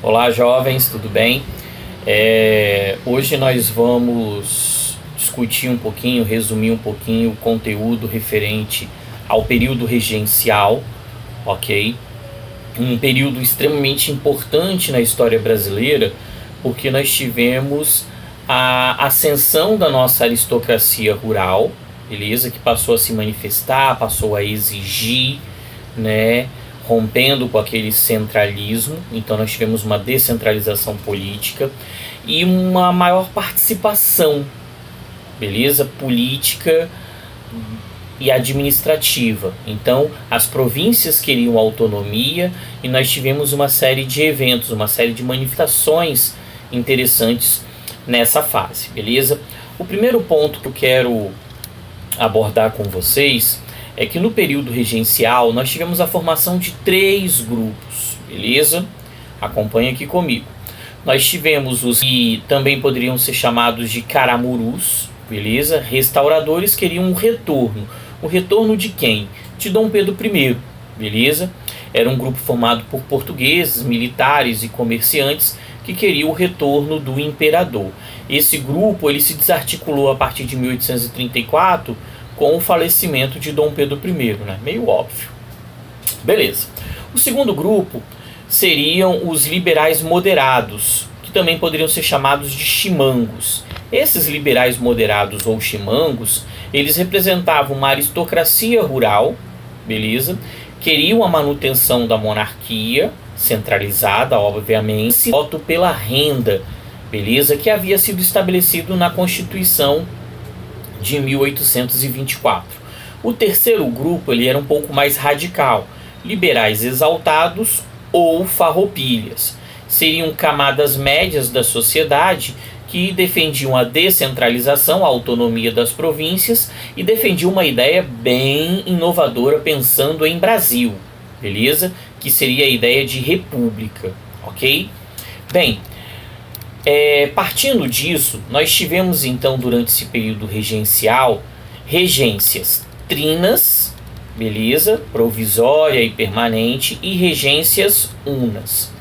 Olá, jovens, tudo bem? Hoje nós vamos discutir um pouquinho, resumir um pouquinho o conteúdo referente ao período regencial, ok? Um período extremamente importante na história brasileira, porque nós tivemos a ascensão da nossa aristocracia rural, beleza? Que passou a se manifestar, passou a exigir, né? Rompendo com aquele centralismo. Então nós tivemos uma descentralização política e uma maior participação, beleza? Política e administrativa. Então as províncias queriam autonomia e nós tivemos uma série de eventos, uma série de manifestações interessantes nessa fase, beleza? O primeiro ponto que eu quero abordar com vocês é que no período regencial nós tivemos a formação de 3 grupos, beleza? Acompanha aqui comigo. Nós tivemos os que também poderiam ser chamados de caramurus, beleza? Restauradores queriam um retorno. O retorno de quem? De Dom Pedro I, beleza? Era um grupo formado por portugueses, militares e comerciantes que queriam o retorno do imperador. Esse grupo ele se desarticulou a partir de 1834 com o falecimento de Dom Pedro I, né? Meio óbvio. Beleza. O segundo grupo seriam os liberais moderados, que também poderiam ser chamados de chimangos. Esses liberais moderados ou chimangos, eles representavam uma aristocracia rural, beleza? Queriam a manutenção da monarquia, centralizada, obviamente, voto pela renda, beleza? Que havia sido estabelecido na Constituição de 1824. O terceiro grupo ele era um pouco mais radical, liberais exaltados ou farroupilhas. Seriam camadas médias da sociedade que defendiam a descentralização, a autonomia das províncias e defendiam uma ideia bem inovadora pensando em Brasil, beleza? Que seria a ideia de república, ok? Bem, partindo disso, nós tivemos então durante esse período regencial regências trinas, beleza? Provisória e permanente, e regências unas.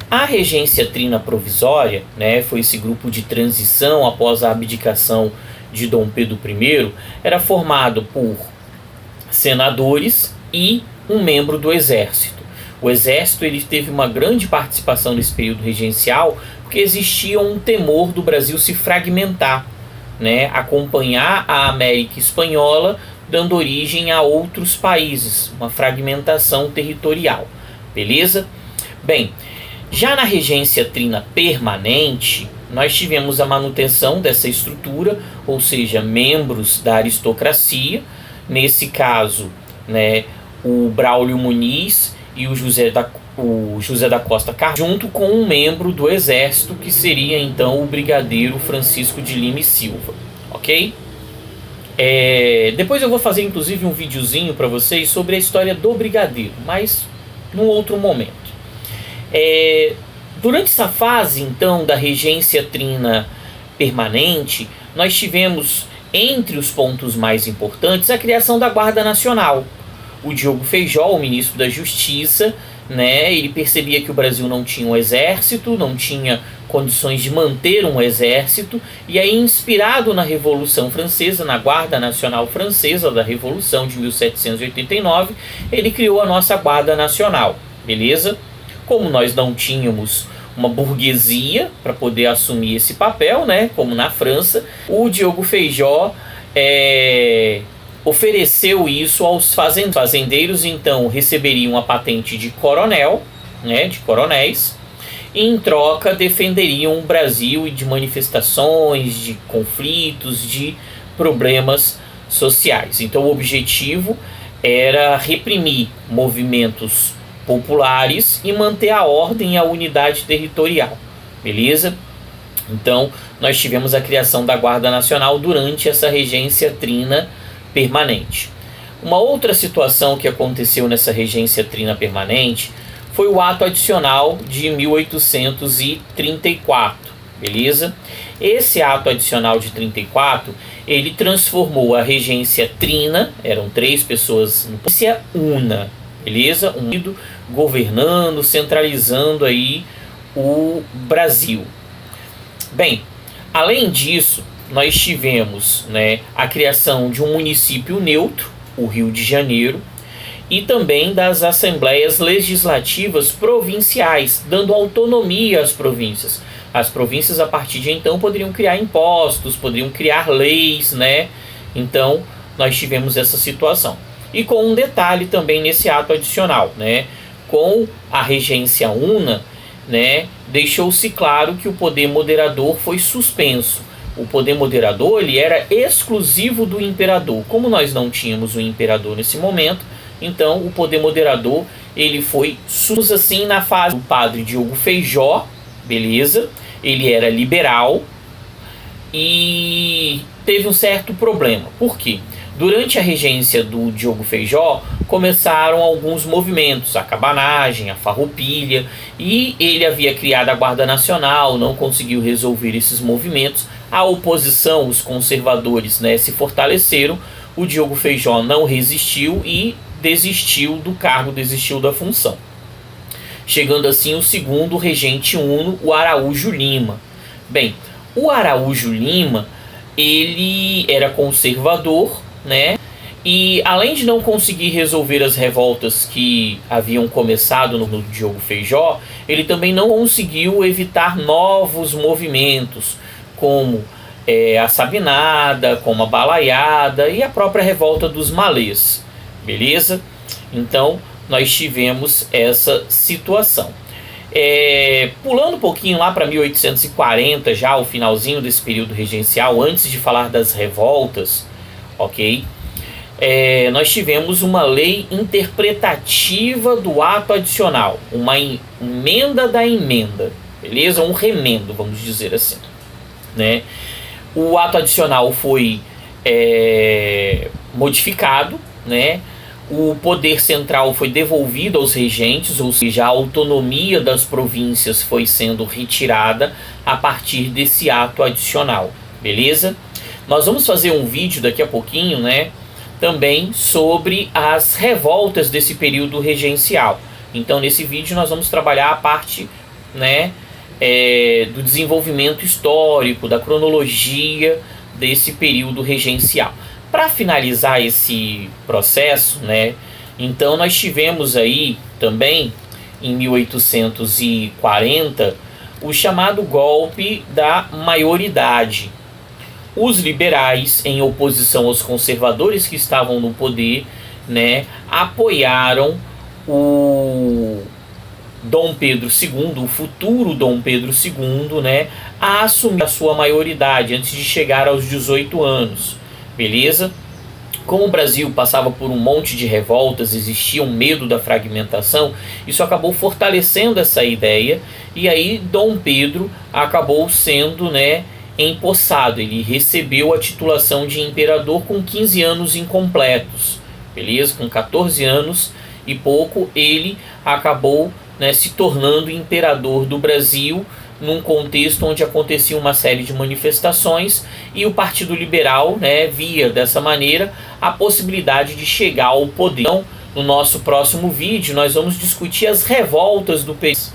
A regência trina provisória, né, foi esse grupo de transição após a abdicação de Dom Pedro I, era formado por senadores e um membro do exército. O exército ele teve uma grande participação nesse período regencial porque existia um temor do Brasil se fragmentar, né, acompanhar a América Espanhola, dando origem a outros países, uma fragmentação territorial, beleza? Bem, já na regência trina permanente, nós tivemos a manutenção dessa estrutura, ou seja, membros da aristocracia, nesse caso, né, o Braulio Muniz e o José da Costa Carvalho, junto com um membro do exército, que seria então o brigadeiro Francisco de Lima e Silva, ok? Depois eu vou fazer inclusive um videozinho para vocês sobre a história do brigadeiro, mas num outro momento. Durante essa fase então da regência trina permanente, nós tivemos entre os pontos mais importantes a criação da Guarda Nacional. O Diogo Feijó, o ministro da Justiça, né, ele percebia que o Brasil não tinha um exército, não tinha condições de manter um exército, e aí, inspirado na Revolução Francesa, na Guarda Nacional Francesa da Revolução de 1789, ele criou a nossa Guarda Nacional, beleza? Como nós não tínhamos uma burguesia para poder assumir esse papel, né, como na França, o Diogo Feijó ofereceu isso aos fazendeiros, então receberiam a patente de coronel, né, de coronéis, e em troca defenderiam o Brasil de manifestações, de conflitos, de problemas sociais. Então o objetivo era reprimir movimentos populares e manter a ordem e a unidade territorial, beleza? Então nós tivemos a criação da Guarda Nacional durante essa regência trina permanente. Uma outra situação que aconteceu nessa regência trina permanente foi o ato adicional de 1834, beleza? Esse ato adicional de 34, ele transformou a regência trina, eram 3 pessoas, em regência una, beleza? Unido, governando, centralizando aí o Brasil. Bem, além disso, nós tivemos, né, a criação de um município neutro, o Rio de Janeiro, e também das assembleias legislativas provinciais, dando autonomia às províncias. As províncias, a partir de então, poderiam criar impostos, poderiam criar leis, né? Então, nós tivemos essa situação. E com um detalhe também nesse ato adicional, né? Com a regência una, né, deixou-se claro que o poder moderador foi suspenso. O poder moderador, ele era exclusivo do imperador. Como nós não tínhamos o imperador nesse momento, então o poder moderador, ele foi suspenso assim na fase do padre Diogo Feijó, beleza? Ele era liberal e teve um certo problema. Por quê? Durante a regência do Diogo Feijó, começaram alguns movimentos, a cabanagem, a farroupilha, e ele havia criado a Guarda Nacional, não conseguiu resolver esses movimentos. A oposição, os conservadores, né, se fortaleceram, o Diogo Feijó não resistiu e desistiu do cargo, desistiu da função. Chegando assim o segundo regente uno, o Araújo Lima. Bem, o Araújo Lima, ele era conservador, né? E além de não conseguir resolver as revoltas que haviam começado no Diogo Feijó, ele também não conseguiu evitar novos movimentos, como a Sabinada, como a Balaiada e a própria revolta dos Malês, beleza? Então nós tivemos essa situação. Pulando um pouquinho lá para 1840, já o finalzinho desse período regencial, antes de falar das revoltas, ok? Nós tivemos uma lei interpretativa do ato adicional, uma emenda da emenda, beleza? Um remendo, vamos dizer assim, né? O ato adicional foi modificado, né? O poder central foi devolvido aos regentes, ou seja, a autonomia das províncias foi sendo retirada a partir desse ato adicional, beleza? Nós vamos fazer um vídeo daqui a pouquinho, né, também sobre as revoltas desse período regencial. Então, nesse vídeo nós vamos trabalhar a parte, né, do desenvolvimento histórico, da cronologia desse período regencial. Para finalizar esse processo, né, então nós tivemos aí também, em 1840, o chamado golpe da maioridade. Os liberais, em oposição aos conservadores que estavam no poder, né, apoiaram o Dom Pedro II, o futuro Dom Pedro II, né, a assumir a sua maioridade antes de chegar aos 18 anos, beleza? Como o Brasil passava por um monte de revoltas, existia um medo da fragmentação, isso acabou fortalecendo essa ideia, e aí Dom Pedro acabou sendo, né, empossado. Ele recebeu a titulação de imperador com 15 anos incompletos, beleza? Com 14 anos e pouco ele acabou, né, se tornando imperador do Brasil, num contexto onde acontecia uma série de manifestações, e o Partido Liberal, né, via dessa maneira a possibilidade de chegar ao poder. Então, no nosso próximo vídeo nós vamos discutir as revoltas do país.